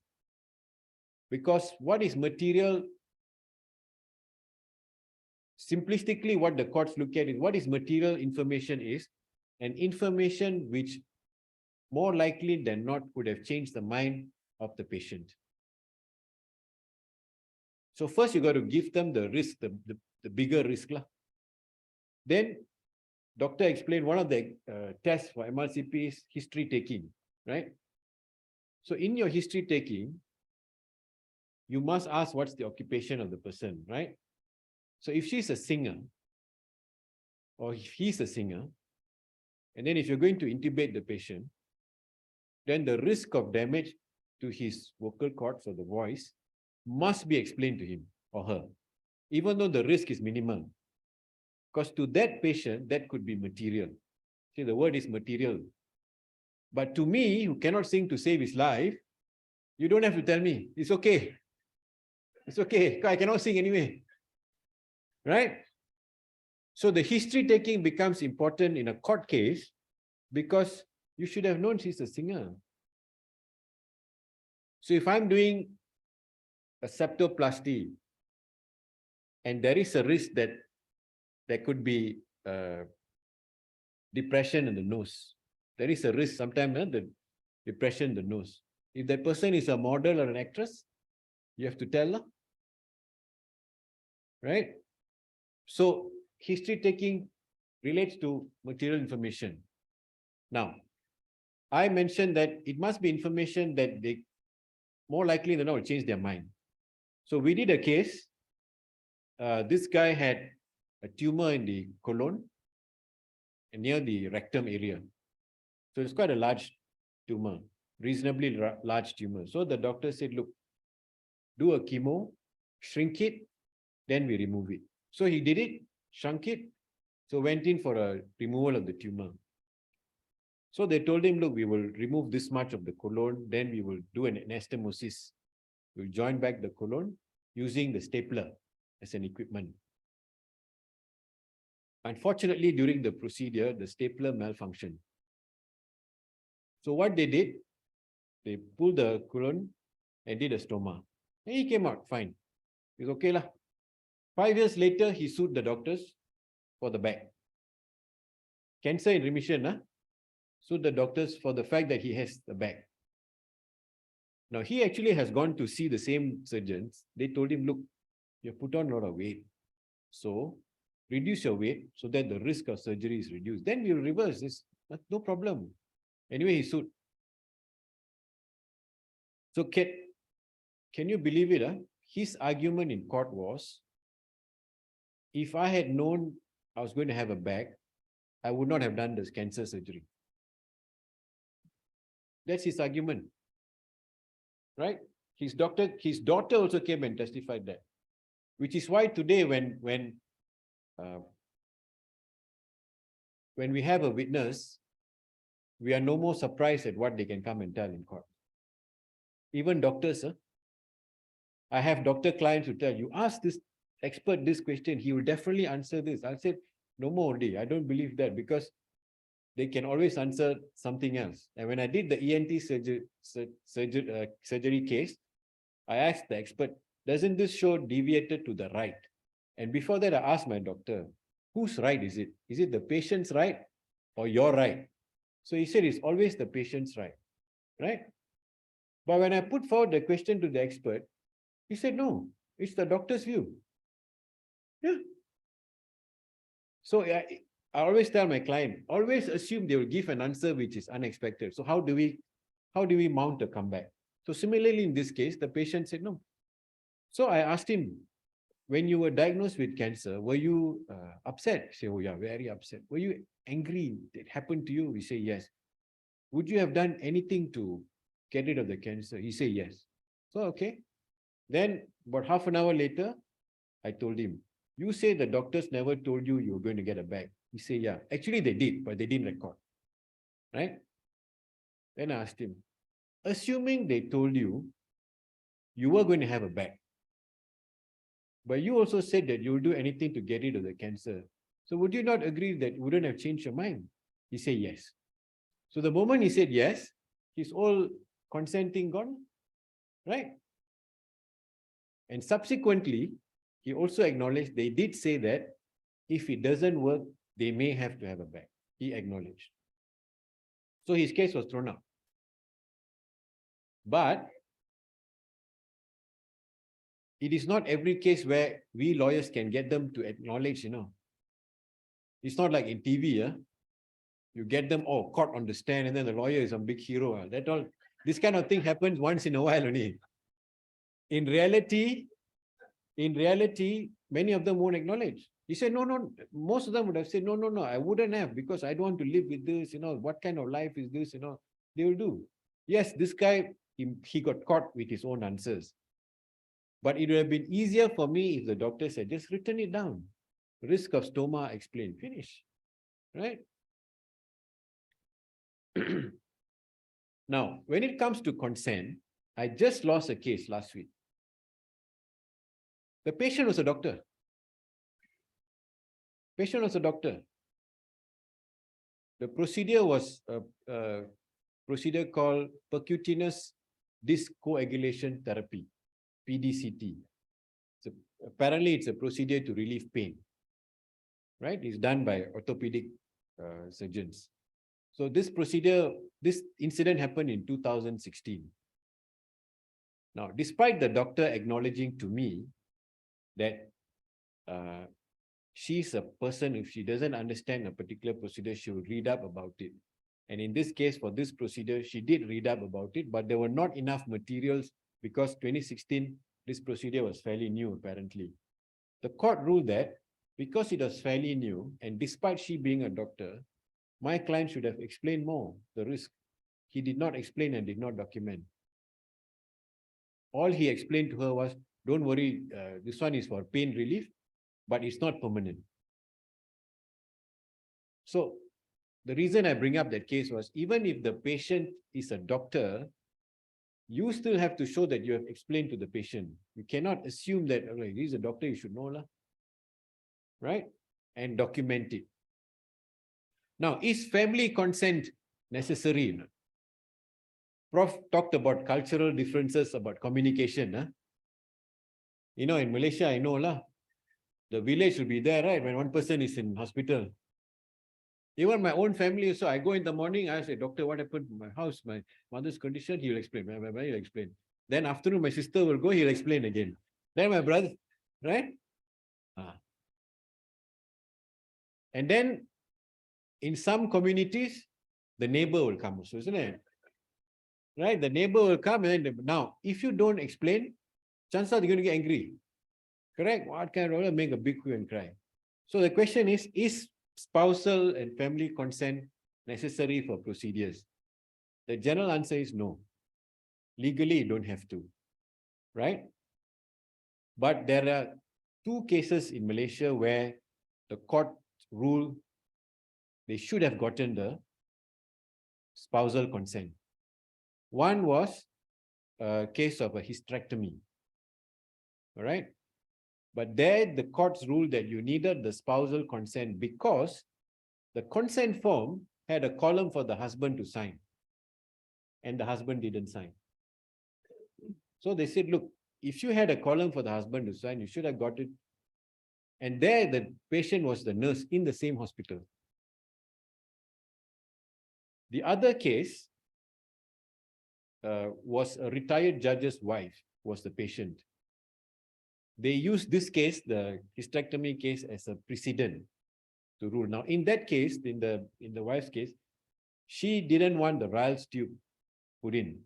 Because what is material, simplistically what the courts look at is what is material information is, and information which more likely than not would have changed the mind of the patient. So first you got to give them the risk, the bigger risk. Then doctor explained one of the tests for MRCP is history taking, right? So in your history taking, you must ask what's the occupation of the person, right? So if she's a singer, or if he's a singer, and then if you're going to intubate the patient, then the risk of damage to his vocal cords or the voice must be explained to him or her, even though the risk is minimal. Because to that patient, that could be material. See, the word is material. But to me, who cannot sing to save his life, you don't have to tell me. It's okay. It's okay. I cannot sing anyway. Right? So the history taking becomes important in a court case because you should have known she's a singer. So if I'm doing a septoplasty and there is a risk that there could be depression in the nose, there is a risk sometimes the depression in the nose. If that person is a model or an actress, you have to tell her. Right? So history taking relates to material information. Now, I mentioned that it must be information that they more likely than not will change their mind. So we did a case. This guy had a tumor in the colon near the rectum area. So it's quite a large tumor, reasonably large tumor. So the doctor said, look, do a chemo, shrink it, then we remove it. So he did it, shrunk it, so went in for a removal of the tumor. So they told him, look, we will remove this much of the colon, then we will do an anastomosis. We'll join back the colon using the stapler as an equipment. Unfortunately, during the procedure, the stapler malfunctioned. So what they did, they pulled the colon and did a stoma. And he came out fine. He's okay lah. 5 years later, he sued the doctors for the back. Cancer in remission, huh? Sued the doctors for the fact that he has the back. Now, he actually has gone to see the same surgeons. They told him, look, you put on a lot of weight. So, reduce your weight so that the risk of surgery is reduced. Then we'll reverse this. No problem. Anyway, he sued. So, can you believe it? Huh? His argument in court was, if I had known I was going to have a back, I would not have done this cancer surgery. That's his argument. Right? His daughter also came and testified that. Which is why today when we have a witness, we are no more surprised at what they can come and tell in court. Even doctors, I have doctor clients who tell you, ask this expert this question, he will definitely answer this. I'll say, no more only. I don't believe that because they can always answer something else. And when I did the ENT surgery case, I asked the expert, doesn't this show deviated to the right? And before that, I asked my doctor, whose right is it? Is it the patient's right or your right? So he said, it's always the patient's right, right? But when I put forward the question to the expert, he said, no, it's the doctor's view. Yeah. So I always tell my client, always assume they will give an answer which is unexpected. So how do we mount a comeback? So similarly, in this case, the patient said no. So I asked him, when you were diagnosed with cancer, were you upset? He said, oh yeah, very upset. Were you angry? It happened to you? We say yes. Would you have done anything to get rid of the cancer? He said yes. So okay. Then about half an hour later, I told him, you say the doctors never told you you were going to get a bag. He said, yeah. Actually, they did, but they didn't record. Right? Then I asked him, assuming they told you you were going to have a bag, but you also said that you will do anything to get rid of the cancer. So would you not agree that you wouldn't have changed your mind? He said yes. So the moment he said yes, his all consenting gone, right? And subsequently, he also acknowledged they did say that if it doesn't work, they may have to have a bag. He acknowledged. So his case was thrown out. But it is not every case where we lawyers can get them to acknowledge, It's not like in TV, you get them, caught on the stand, and then the lawyer is a big hero. This kind of thing happens once in a while only. In reality, many of them won't acknowledge. He said, no, most of them would have said, no, I wouldn't have because I don't want to live with this, what kind of life is this, they will do. Yes, this guy, he got caught with his own answers. But it would have been easier for me if the doctor said, just written it down. Risk of stoma, explain, finish. Right? Now, when it comes to consent, I just lost a case last week. The patient was a doctor. Patient was a doctor. The procedure was a procedure called percutaneous disc coagulation therapy, PDCT. So apparently, it's a procedure to relieve pain. Right? It's done by orthopedic surgeons. So this procedure, this incident happened in 2016. Now, despite the doctor acknowledging to me that she's a person, if she doesn't understand a particular procedure, she will read up about it. And in this case, for this procedure, she did read up about it, but there were not enough materials because 2016, this procedure was fairly new, apparently. The court ruled that because it was fairly new, and despite she being a doctor, my client should have explained more the risk. He did not explain and did not document. All he explained to her was, don't worry, this one is for pain relief, but it's not permanent. So the reason I bring up that case was, even if the patient is a doctor, you still have to show that you have explained to the patient. You cannot assume that, okay, he's a doctor, you should know, lah. Right? And document it. Now, is family consent necessary? Prof talked about cultural differences, about communication. Huh? You know, in Malaysia, I know lah, the village will be there, right? When one person is in hospital. Even my own family, so I go in the morning, I say, doctor, what happened to my house, my mother's condition? He'll explain. He'll explain. Then afternoon, my sister will go, he'll explain again. Then my brother, right? And then in some communities, the neighbor will come also, isn't it? Right? The neighbor will come, and now, if you don't explain, chances are they're going to get angry. Correct? What kind of make a big hue and cry? So the question is spousal and family consent necessary for procedures? The general answer is no. Legally, you don't have to. Right? But there are two cases in Malaysia where the court ruled they should have gotten the spousal consent. One was a case of a hysterectomy. All right? But there, the courts ruled that you needed the spousal consent because the consent form had a column for the husband to sign, and the husband didn't sign. So they said, look, if you had a column for the husband to sign, you should have got it. And there, the patient was the nurse in the same hospital. The other case was a retired judge's wife was the patient. They used this case, the hysterectomy case, as a precedent to rule. Now, in that case, in the wife's case, she didn't want the Ryle's tube put in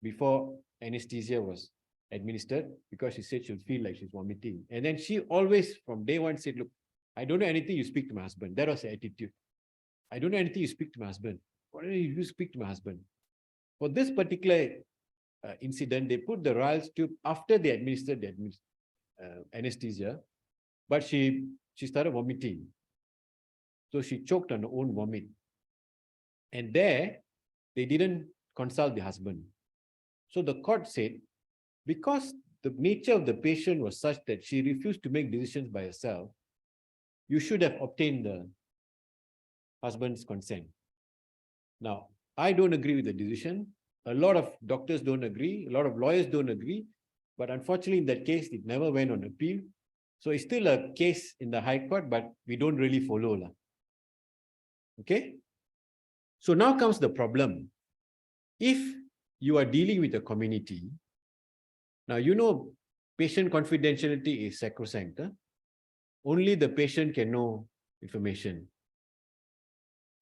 before anesthesia was administered because she said she'll feel like she's vomiting. And then she always, from day one, said, look, I don't know anything, you speak to my husband. That was her attitude. I don't know anything, you speak to my husband. Why don't you speak to my husband? For this particular incident, they put the Ryle's tube after they administered the anesthesia, but she started vomiting. So she choked on her own vomit. And there, they didn't consult the husband. So the court said, because the nature of the patient was such that she refused to make decisions by herself, you should have obtained the husband's consent. Now, I don't agree with the decision. A lot of doctors don't agree. A lot of lawyers don't agree. But unfortunately, in that case, it never went on appeal. So it's still a case in the High Court, but we don't really follow. Okay? So now comes the problem. If you are dealing with a community, now you know patient confidentiality is sacrosanct. Only the patient can know information.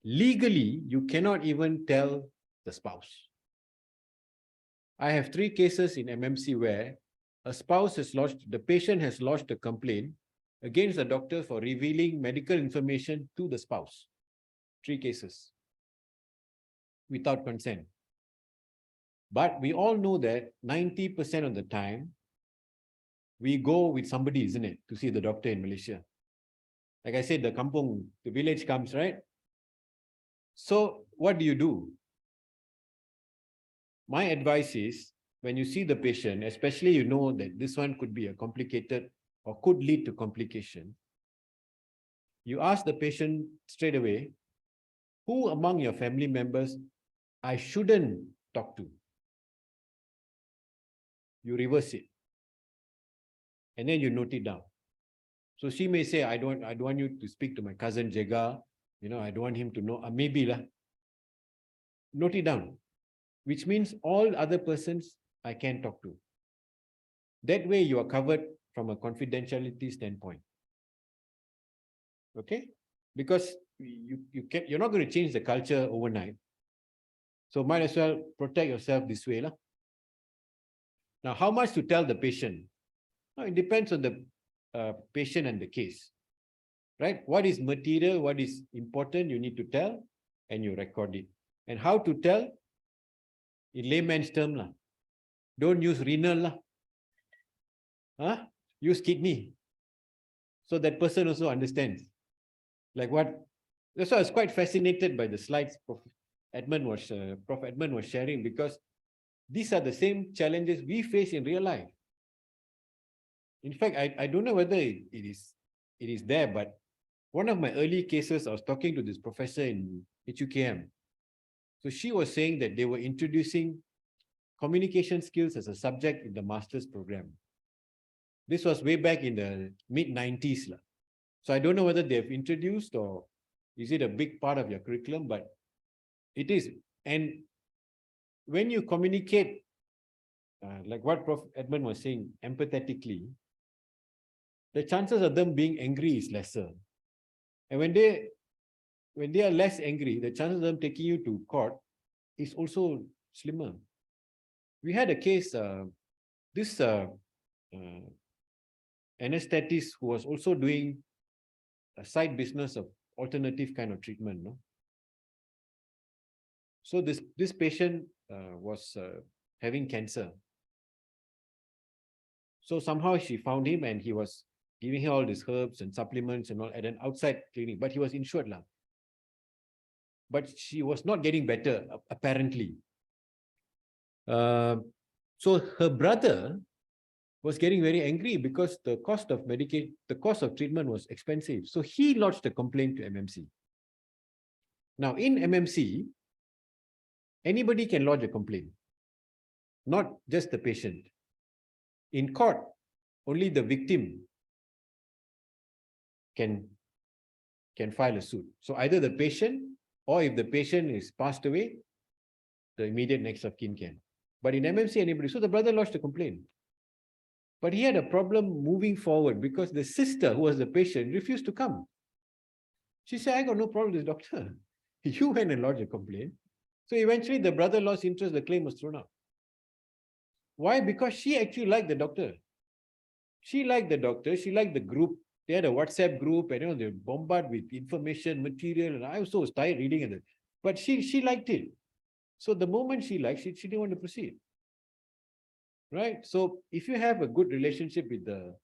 Legally, you cannot even tell the spouse. I have 3 cases in MMC where a spouse has lodged, the patient has lodged a complaint against the doctor for revealing medical information to the spouse. 3 cases without consent. But we all know that 90% of the time, we go with somebody, isn't it, to see the doctor in Malaysia. Like I said, the village comes, right? So what do? My advice is, when you see the patient, especially you know that this one could be a complicated or could lead to complication, you ask the patient straight away, who among your family members I shouldn't talk to? You reverse it. And then you note it down. So she may say, I don't want you to speak to my cousin Jega. I don't want him to know. Maybe lah. Note it down. Which means all other persons I can talk to. That way you are covered from a confidentiality standpoint. Okay? Because you're not going to change the culture overnight. So might as well protect yourself this way lah. Now, how much to tell the patient? Now, it depends on the patient and the case. Right? What is material, what is important, you need to tell, and you record it. And how to tell? In layman's term lah. Don't use renal lah. Use kidney. So that person also understands. Like what? That's why I was quite fascinated by the slides Prof. Edmund was sharing, because these are the same challenges we face in real life. In fact, I don't know whether it is there, but one of my early cases, I was talking to this professor in HUKM. So she was saying that they were introducing communication skills as a subject in the master's program. This was way back in the mid-90s. So I don't know whether they've introduced or is it a big part of your curriculum, but it is. And when you communicate, like what Prof. Edmund was saying, empathetically, the chances of them being angry is lesser. And when they are less angry, the chances of them taking you to court is also slimmer. We had a case, this anesthetist who was also doing a side business of alternative kind of treatment. No? So this patient was having cancer. So somehow she found him and he was giving her all these herbs and supplements and all at an outside clinic, but he was insured lah. But she was not getting better, apparently. So her brother was getting very angry because the cost of treatment was expensive. So he lodged a complaint to MMC. Now in MMC, anybody can lodge a complaint, not just the patient. In court, only the victim can file a suit. So either the patient, or if the patient is passed away, the immediate next of kin can. But in MMC, anybody. So the brother lodged a complaint. But he had a problem moving forward because the sister, who was the patient, refused to come. She said, I got no problem with this doctor. You went and lodged a complaint. So eventually the brother lost interest, the claim was thrown out. Why? Because she actually liked the doctor. She liked the doctor, she liked the group. They had a WhatsApp group and they bombard with information, material, and I also was tired reading it. But she liked it. So the moment she liked it, she didn't want to proceed. Right? So if you have a good relationship with the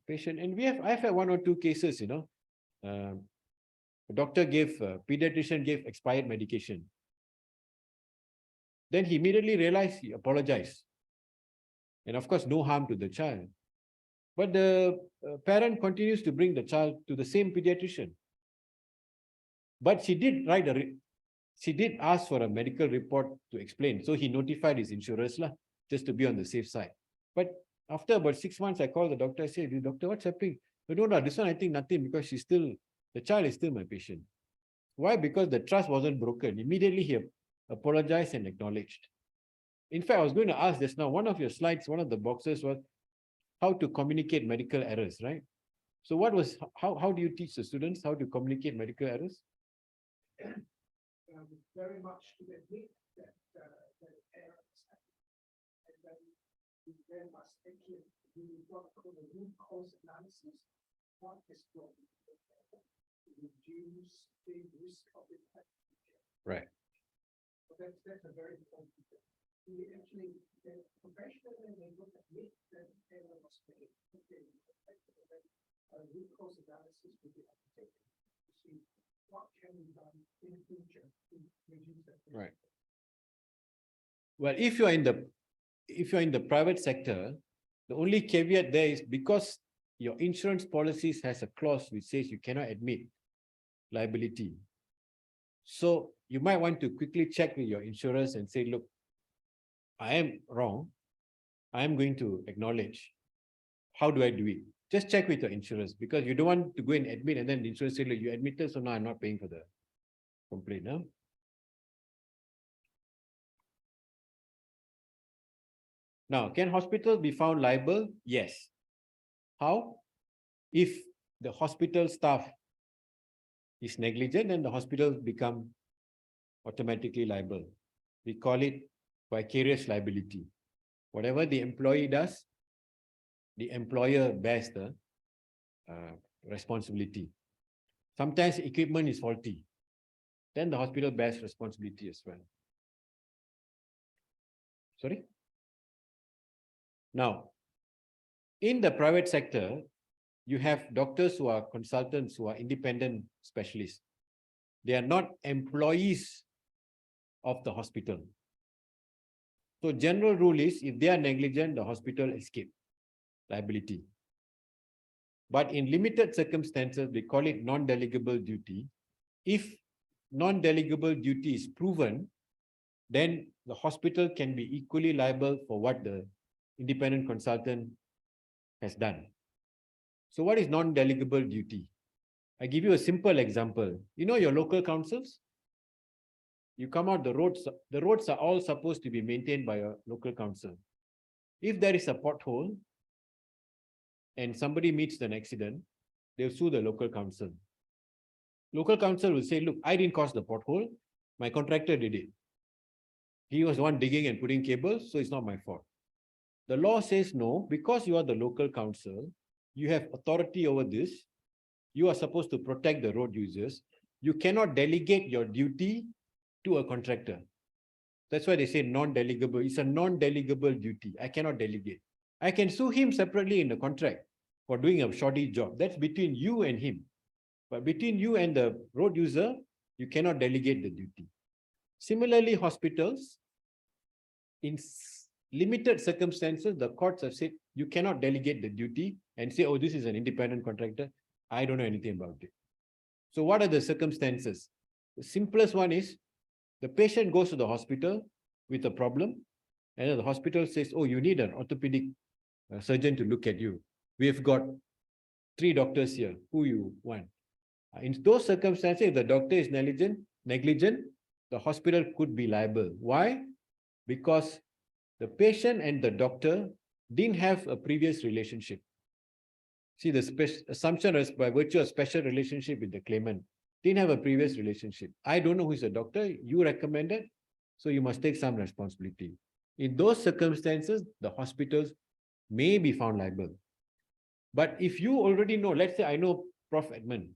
patient, and I've had one or two cases, a pediatrician gave expired medication. Then he immediately realized, he apologized. And of course, no harm to the child. But the parent continues to bring the child to the same pediatrician. But she did ask for a medical report to explain. So he notified his insurers just to be on the safe side. But after about 6 months, I called the doctor. I said, doctor, what's happening? No, this one I think nothing, because the child is still my patient. Why? Because the trust wasn't broken. Immediately he apologized and acknowledged. In fact, I was going to ask just now, one of your slides, one of the boxes was how to communicate medical errors, right? So how do you teach the students how to communicate medical errors? Very much to admit that errors happen. And then we very must actually do what we call the root cause analysis. What is wrong? To reduce the risk of infection. Right. So that's a very important thing. We actually, professionally, they look at it, then error was made. Okay, a root cause analysis will be undertaken to see what can be done in the future to reduce that. Right. Well, if you're in the private sector, the only caveat there is because your insurance policies has a clause which says you cannot admit liability. So you might want to quickly check with your insurers and say, look, I am wrong. I am going to acknowledge. How do I do it? Just check with your insurers because you don't want to go and admit and then the insurance say, look, you admitted, so now I'm not paying for the complaint. No? Now, can hospitals be found liable? Yes. How? If the hospital staff is negligent, then the hospital become automatically liable. We call it vicarious liability. Whatever the employee does, the employer bears the responsibility. Sometimes equipment is faulty. Then the hospital bears responsibility as well. Sorry? Now, in the private sector, you have doctors who are consultants, who are independent specialists. They are not employees of the hospital. So general rule is, if they are negligent, the hospital escape liability. But in limited circumstances, we call it non-delegable duty. If non-delegable duty is proven, then the hospital can be equally liable for what the independent consultant has done. So what is non-delegable duty? I give you a simple example. You know your local councils? You come out the roads are all supposed to be maintained by a local council. If there is a pothole and somebody meets an accident, they'll sue the local council. Local council will say, look, I didn't cause the pothole, my contractor did it. He was the one digging and putting cables, so it's not my fault. The law says no, because you are the local council, you have authority over this, you are supposed to protect the road users, you cannot delegate your duty to a contractor. That's why they say non-delegable. It's a non-delegable duty. I cannot delegate. I can sue him separately in the contract for doing a shoddy job. That's between you and him. But between you and the road user, you cannot delegate the duty. Similarly, hospitals, in limited circumstances, the courts have said you cannot delegate the duty and say, oh, this is an independent contractor. I don't know anything about it. So what are the circumstances? The simplest one is the patient goes to the hospital with a problem, and then the hospital says, oh, you need an orthopedic surgeon to look at you. We've got 3 doctors here. Who you want? In those circumstances, if the doctor is negligent, the hospital could be liable. Why? Because the patient and the doctor didn't have a previous relationship. See, the assumption is by virtue of special relationship with the claimant. Didn't have a previous relationship. I don't know who is a doctor. You recommended, so you must take some responsibility. In those circumstances, the hospitals may be found liable. But if you already know, let's say I know Prof. Edmund,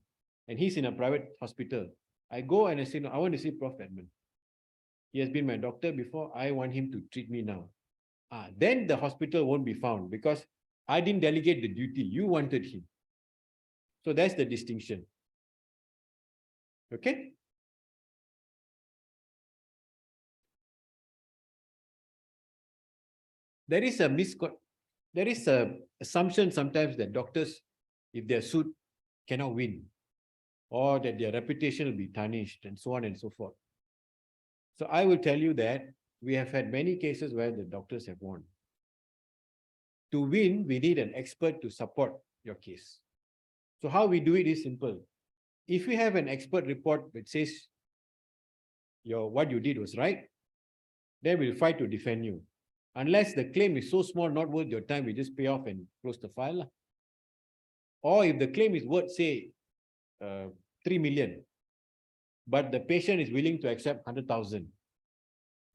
and he's in a private hospital. I go and I say, no, I want to see Prof. Edmund. He has been my doctor before. I want him to treat me now. Then the hospital won't be found because I didn't delegate the duty. You wanted him. So that's the distinction. Okay? There is a assumption sometimes that doctors, if they're sued, cannot win, or that their reputation will be tarnished, and so on and so forth. So I will tell you that we have had many cases where the doctors have won. To win, we need an expert to support your case. So how we do it is simple. If you have an expert report that says what you did was right, then we'll fight to defend you. Unless the claim is so small, not worth your time, we just pay off and close the file. Or if the claim is worth, say, 3 million, but the patient is willing to accept 100,000,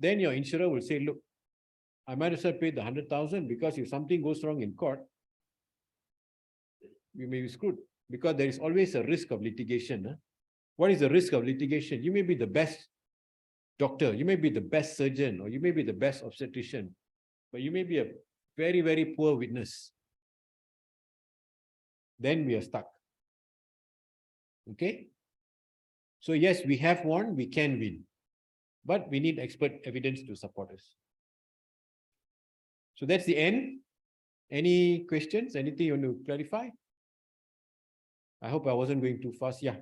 then your insurer will say, look, I might as well pay the 100,000 because if something goes wrong in court, we may be screwed because there is always a risk of litigation. What is the risk of litigation? You may be the best doctor, you may be the best surgeon, or you may be the best obstetrician, but you may be a very, very poor witness. then we are stuck. Okay? So yes, we have won, we can win, but we need expert evidence to support us. So that's the end. Any questions? Anything you want to clarify? I hope I wasn't going too fast. Yeah.